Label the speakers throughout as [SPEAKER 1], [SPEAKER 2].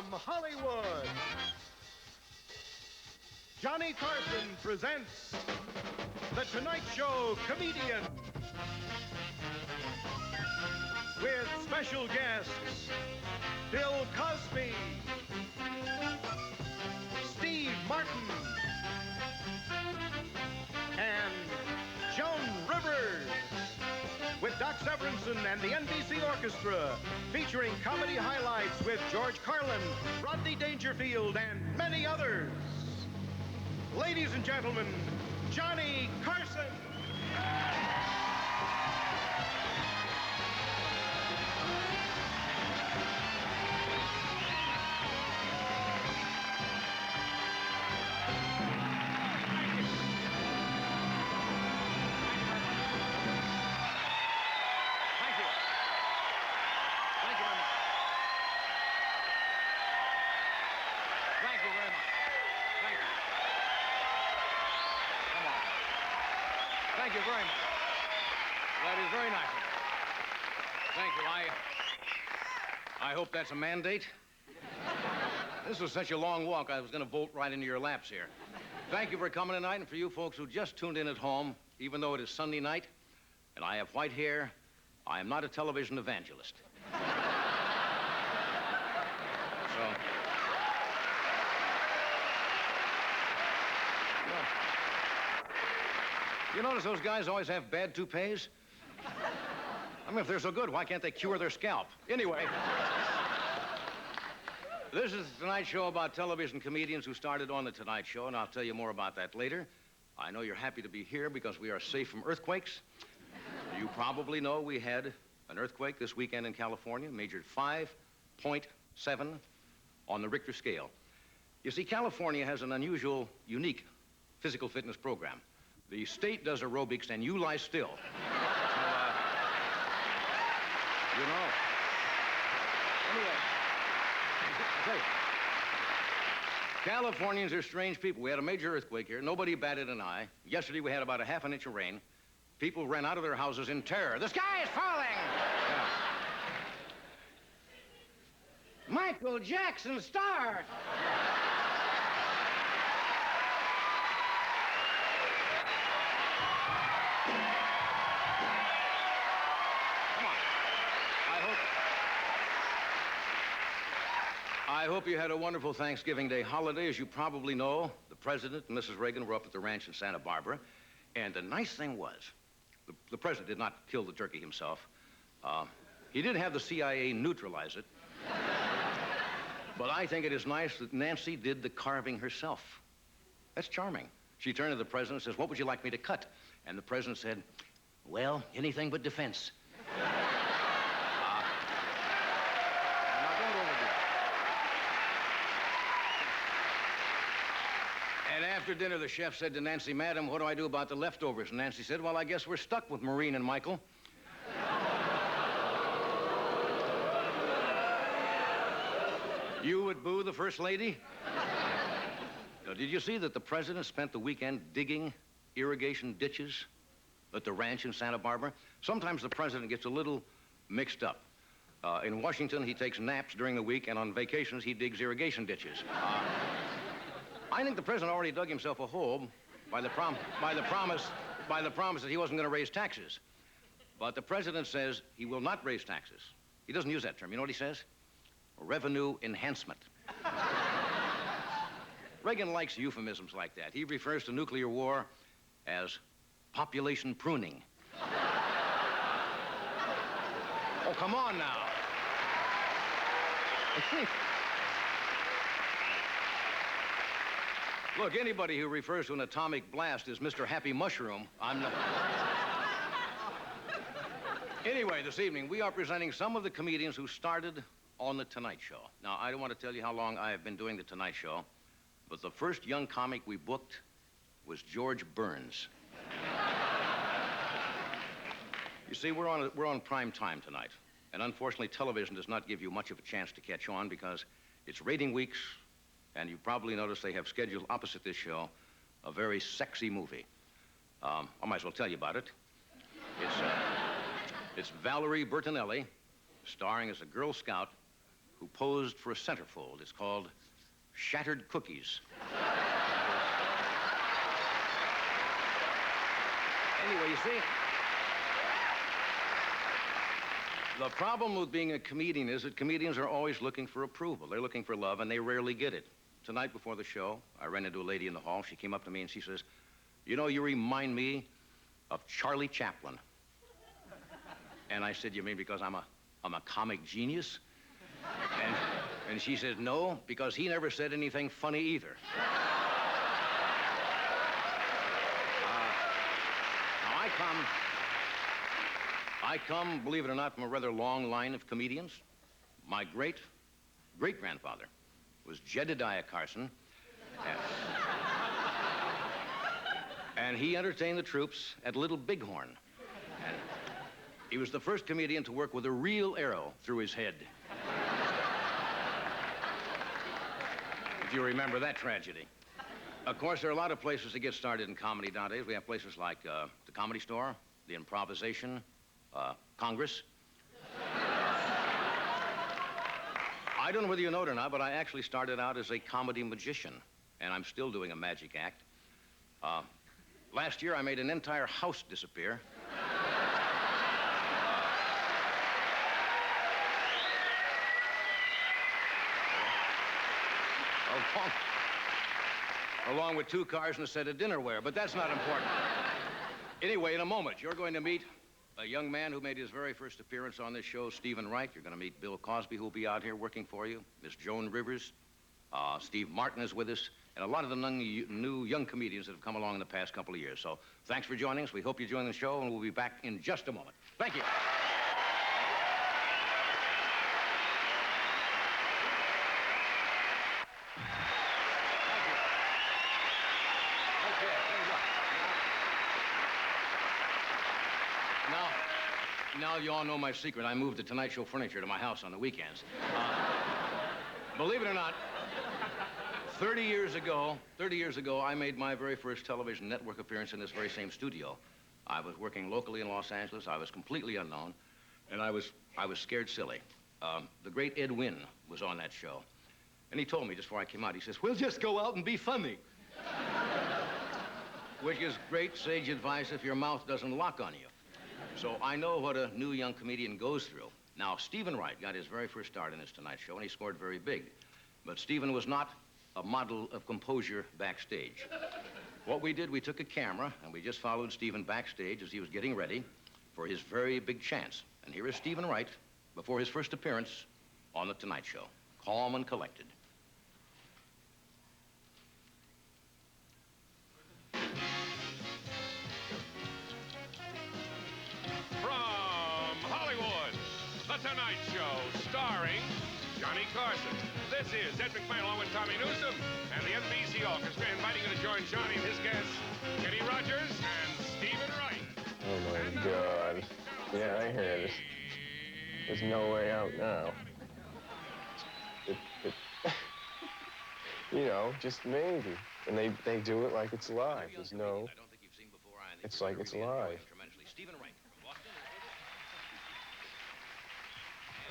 [SPEAKER 1] From Hollywood, Johnny Carson presents The Tonight Show Comedian, with special guests Bill Cosby, Steve Martin, and Joan Rivers, with Doc Severinsen and the NBC Orchestra, featuring comedy highlights with George Carlin, Rodney Dangerfield, and many others. Ladies and gentlemen, Johnny Carson.
[SPEAKER 2] Thank you very much. That is very nice of you. Thank you. I hope that's a mandate. This was such a long walk, I was going to bolt right into your laps here. Thank you for coming tonight, and for you folks who just tuned in at home, even though it is Sunday night, and I have white hair, I am not a television evangelist. You notice those guys always have bad toupees? I mean, if they're so good, why can't they cure their scalp? Anyway, this is the Tonight Show about television comedians who started on the Tonight Show, and I'll tell you more about that later. I know you're happy to be here because we are safe from earthquakes. You probably know we had an earthquake this weekend in California, measured 5.7 on the Richter scale. You see, California has an unusual, unique physical fitness program. The state does aerobics, and you lie still. So, you know. Anyway, Californians are strange people. We had a major earthquake here. Nobody batted an eye. Yesterday, we had about a half an inch of rain. People ran out of their houses in terror. The sky is falling! Yeah. Michael Jackson, start! I hope you had a wonderful Thanksgiving Day holiday. As you probably know, the President and Mrs. Reagan were up at the ranch in Santa Barbara. And the nice thing was, the President did not kill the turkey himself. He did have the CIA neutralize it. But I think it is nice that Nancy did the carving herself. That's charming. She turned to the President and says, "What would you like me to cut?" And the President said, "Well, anything but defense." And after dinner, the chef said to Nancy, "Madam, what do I do about the leftovers?" And Nancy said, "Well, I guess we're stuck with Maureen and Michael." You would boo the First Lady? Now, did you see that the President spent the weekend digging irrigation ditches at the ranch in Santa Barbara? Sometimes the President gets a little mixed up. In Washington, he takes naps during the week, and on vacations, he digs irrigation ditches. I think the President already dug himself a hole by the promise that he wasn't going to raise taxes. But the President says he will not raise taxes. He doesn't use that term. You know what he says? Revenue enhancement. Reagan likes euphemisms like that. He refers to nuclear war as population pruning. Oh, come on now. Look, anybody who refers to an atomic blast as Mr. Happy Mushroom, I'm not... Anyway, this evening, we are presenting some of the comedians who started on The Tonight Show. Now, I don't want to tell you how long I have been doing The Tonight Show, but the first young comic we booked was George Burns. You see, we're on prime time tonight, and unfortunately, television does not give you much of a chance to catch on because it's rating weeks. And you probably noticed they have scheduled opposite this show a very sexy movie. I might as well tell you about it. It's Valerie Bertinelli, starring as a Girl Scout who posed for a centerfold. It's called Shattered Cookies. Anyway, you see, the problem with being a comedian is that comedians are always looking for approval. They're looking for love, and they rarely get it. Tonight before the show, I ran into a lady in the hall. She came up to me and she says, "You know, you remind me of Charlie Chaplin." And I said, "You mean because I'm a comic genius?" And she said, "No, because he never said anything funny either." Now, I come, believe it or not, from a rather long line of comedians. My great-grandfather was Jedediah Carson. And he entertained the troops at Little Bighorn. And he was the first comedian to work with a real arrow through his head. If you remember that tragedy. Of course, there are a lot of places to get started in comedy nowadays. We have places like the Comedy Store, the Improvisation, Congress. I don't know whether you know it or not, but I actually started out as a comedy magician, and I'm still doing a magic act. Last year, I made an entire house disappear. Along with 2 cars and a set of dinnerware, but that's not important. Anyway, in a moment, you're going to meet a young man who made his very first appearance on this show, Steven Wright. You're going to meet Bill Cosby, who'll be out here working for you, Miss Joan Rivers, Steve Martin is with us, and a lot of the new young comedians that have come along in the past couple of years. So thanks for joining us. We hope you join the show, and we'll be back in just a moment. Thank you. Now you all know my secret. I moved the Tonight Show furniture to my house on the weekends. Believe it or not, 30 years ago, I made my very first television network appearance in this very same studio. I was working locally in Los Angeles. I was completely unknown, and I was scared silly. The great Ed Wynn was on that show, and he told me just before I came out, he says, "We'll just go out and be funny." Which is great sage advice if your mouth doesn't lock on you. So I know what a new young comedian goes through. Now, Steven Wright got his very first start in this Tonight Show, and he scored very big. But Steven was not a model of composure backstage. What we did, we took a camera, and we just followed Steven backstage as he was getting ready for his very big chance. And here is Steven Wright before his first appearance on The Tonight Show, calm and collected.
[SPEAKER 3] The Tonight Show, starring Johnny Carson. This is Ed McMahon along with Tommy Newsom and the NBC Orchestra, inviting you to join Johnny and his guests, Kenny Rogers and Steven Wright.
[SPEAKER 4] Oh, my God. Yeah, I heard it. There's no way out now. You know, just maybe. And they do it like it's live. There's no... It's like it's live.
[SPEAKER 2] Steven Wright.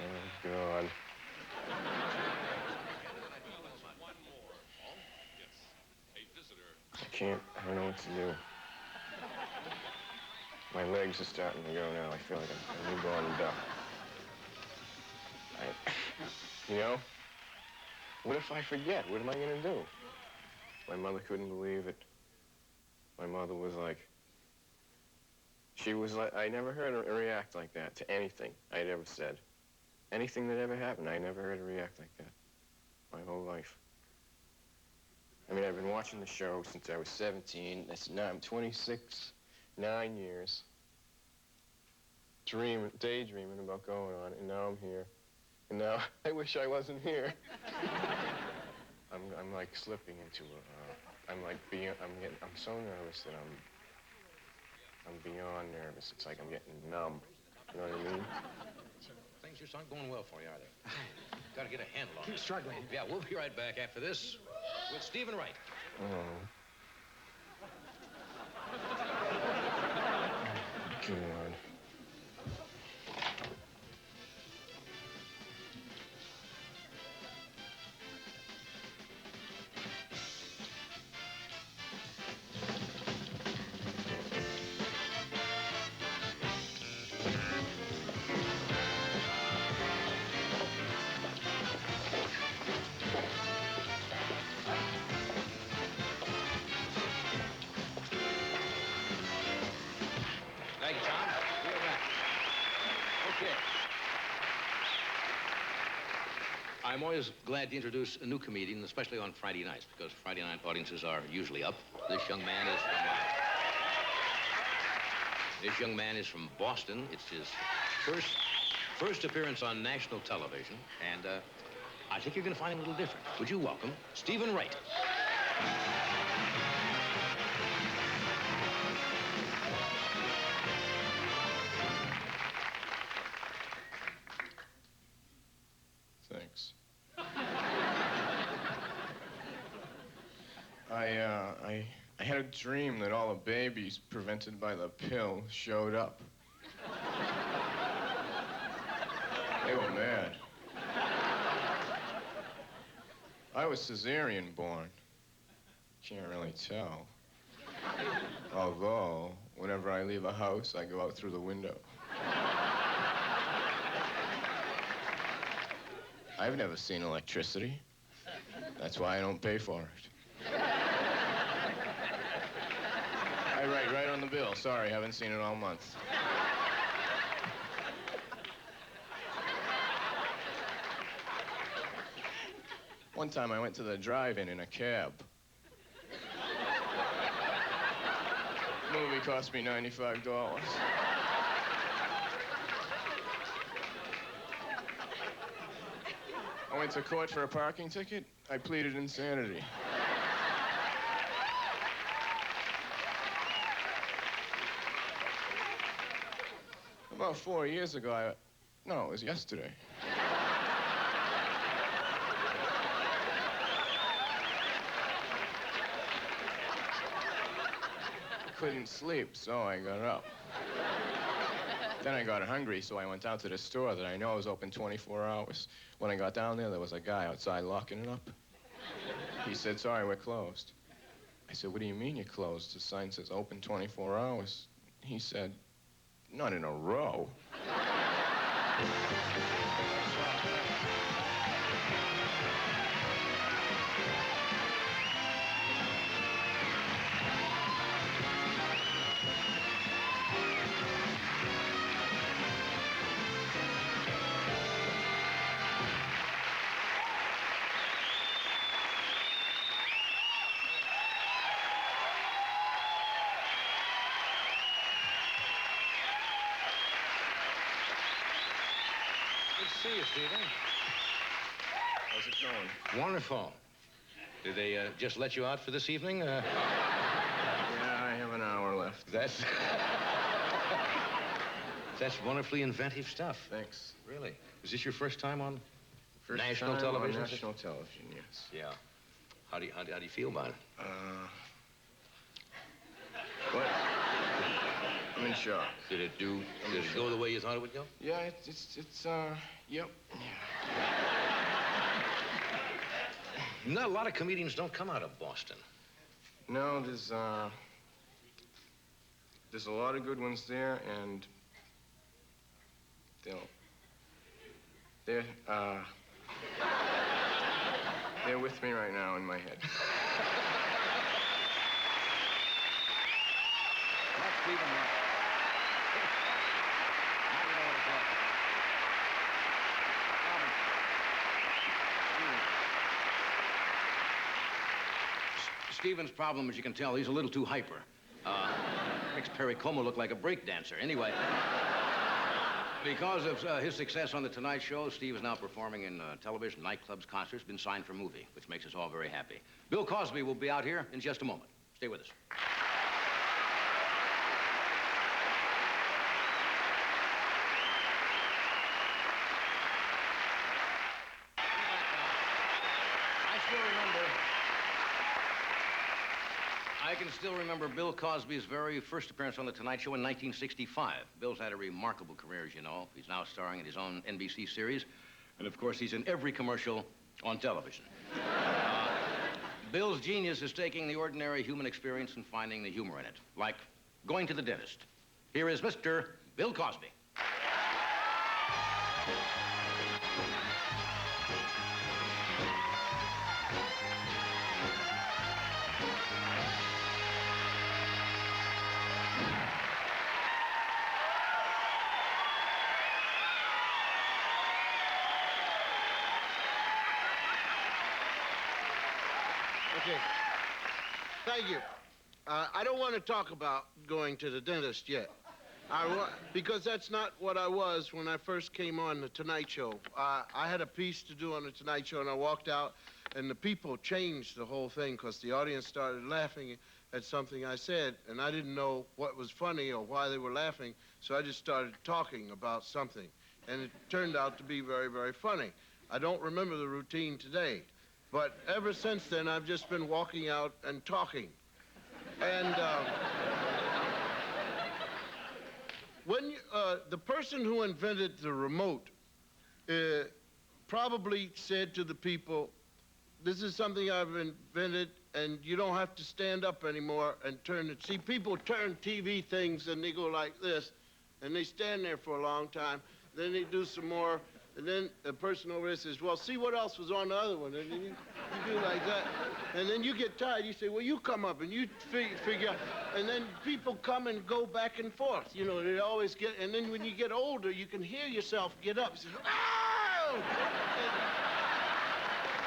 [SPEAKER 4] Oh, God. I don't know what to do. My legs are starting to go now. I feel like I'm a newborn duck. You know? What if I forget? What am I gonna do? My mother couldn't believe it. My mother was like, I never heard her react like that to anything I'd ever said. Anything that ever happened, I never heard her react like that. My whole life. I mean, I've been watching the show since I was 17. Now I'm 26, 9 years. Daydreaming about going on, and now I'm here. And now I wish I wasn't here. I'm like slipping into I'm so nervous that I'm beyond nervous. It's like I'm getting numb. You know what I mean?
[SPEAKER 2] Things just aren't going well for you, are they? Got to get a handle on it.
[SPEAKER 5] Keep struggling.
[SPEAKER 2] Yeah, we'll be right back after this with Steven Wright.
[SPEAKER 4] Oh. God.
[SPEAKER 2] I'm always glad to introduce a new comedian, especially on Friday nights, because Friday night audiences are usually up. This young man is from Boston. It's his first appearance on national television, and I think you're going to find him a little different. Would you welcome Steven Wright?
[SPEAKER 4] Thanks. I had a dream that all the babies prevented by the pill showed up. They were mad. I was cesarean born. Can't really tell. Although, whenever I leave a house, I go out through the window. I've never seen electricity. That's why I don't pay for it. I write right on the bill. Sorry, haven't seen it all month. One time I went to the drive-in in a cab. Movie cost me $95. I went to court for a parking ticket. I pleaded insanity. About 4 years ago, no, it was yesterday. I couldn't sleep, so I got up. Then I got hungry, so I went out to the store that I know is open 24 hours. When I got down there was a guy outside locking it up. He said, "Sorry, we're closed." I said, "What do you mean you're closed? The sign says open 24 hours. He said, "Not in a row."
[SPEAKER 2] Good to see you, Steven.
[SPEAKER 4] How's it going?
[SPEAKER 2] Wonderful. Did they just let you out for this evening?
[SPEAKER 4] Yeah, I have an hour left.
[SPEAKER 2] That's wonderfully inventive stuff.
[SPEAKER 4] Thanks.
[SPEAKER 2] Really? Is this your first time on
[SPEAKER 4] First
[SPEAKER 2] national
[SPEAKER 4] time
[SPEAKER 2] television?
[SPEAKER 4] On national television, yes.
[SPEAKER 2] Yeah. How do you feel about it?
[SPEAKER 4] What? I'm in shock.
[SPEAKER 2] Did it go the way you thought it would go?
[SPEAKER 4] Yeah, yep.
[SPEAKER 2] Not a lot of comedians don't come out of Boston.
[SPEAKER 4] No, there's a lot of good ones there, and they're with me right now in my head.
[SPEAKER 2] That's Steven Wright. Now we know what it's like. Steven's problem, as you can tell, he's a little too hyper. Makes Perry Como look like a break dancer. Anyway, because of his success on The Tonight Show, Steve is now performing in television, nightclubs, concerts, been signed for a movie, which makes us all very happy. Bill Cosby will be out here in just a moment. Stay with us. I can still remember Bill Cosby's very first appearance on The Tonight Show in 1965. Bill's had a remarkable career, as you know. He's now starring in his own NBC series. And, of course, he's in every commercial on television. Bill's genius is taking the ordinary human experience and finding the humor in it, like going to the dentist. Here is Mr. Bill Cosby.
[SPEAKER 5] Okay. Thank you. I don't want to talk about going to the dentist yet. Because that's not what I was when I first came on The Tonight Show. I had a piece to do on The Tonight Show, and I walked out, and the people changed the whole thing because the audience started laughing at something I said, and I didn't know what was funny or why they were laughing, so I just started talking about something, and it turned out to be very, very funny. I don't remember the routine today, but ever since then, I've just been walking out and talking. And when the person who invented the remote probably said to the people, this is something I've invented, and you don't have to stand up anymore and turn it. See, people turn TV things, and they go like this, and they stand there for a long time. Then they do some more, and then the person over there says, well, see what else was on the other one, and then you do like that. And then you get tired. You say, well, you come up, and you figure out. And then people come and go back and forth. You know, they always get, and then when you get older, you can hear yourself get up. You say, oh!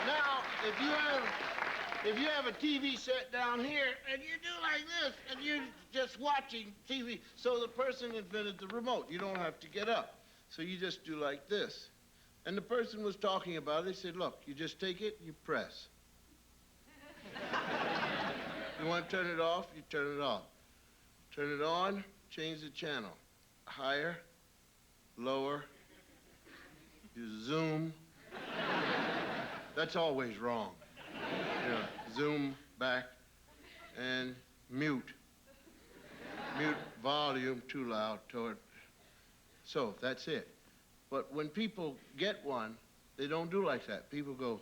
[SPEAKER 5] Now, if you have a TV set down here, and you do like this, and you're just watching TV, so the person invented the remote. You don't have to get up. So you just do like this. And the person was talking about it. They said, look, you just take it, you press. You want to turn it off, you turn it off. Turn it on, change the channel. Higher, lower, you zoom. That's always wrong. You know, zoom back and mute. Mute volume too loud toward. So that's it. But when people get one, they don't do like that. People go,